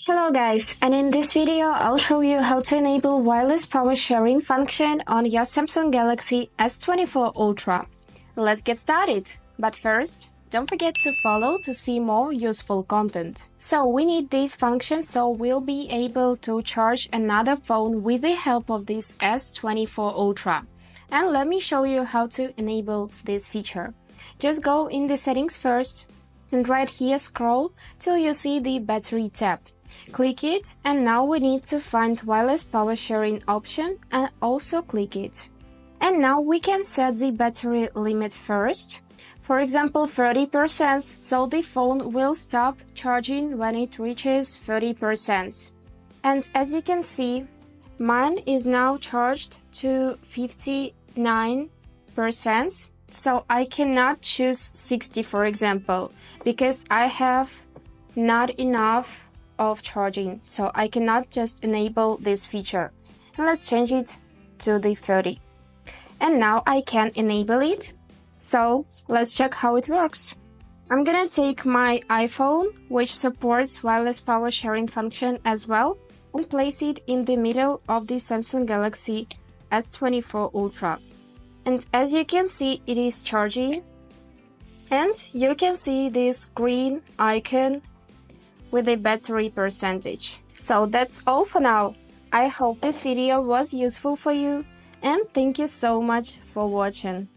Hello guys, and in this video I'll show you how to enable wireless power sharing function on your Samsung Galaxy S24 Ultra. Let's get started, but first, don't forget to follow to see more useful content. So we need this function so we'll be able to charge another phone with the help of this S24 Ultra. And let me show you how to enable this feature. Just go in the settings first, and right here scroll till you see the battery tab. Click it, and now we need to find wireless power sharing option and also click it. And now we can set the battery limit first. For example, 30%, so the phone will stop charging when it reaches 30%. And as you can see, mine is now charged to 59%. So I cannot choose 60, for example, because I have not enough of charging, so I cannot just enable this feature. And let's change it to the 30. And now I can enable it. So let's check how it works. I'm gonna take my iPhone, which supports wireless power sharing function as well, and place it in the middle of the Samsung Galaxy S24 Ultra. And as you can see, it is charging, and you can see this green icon with a battery percentage. So that's all for now. I hope this video was useful for you, and thank you so much for watching.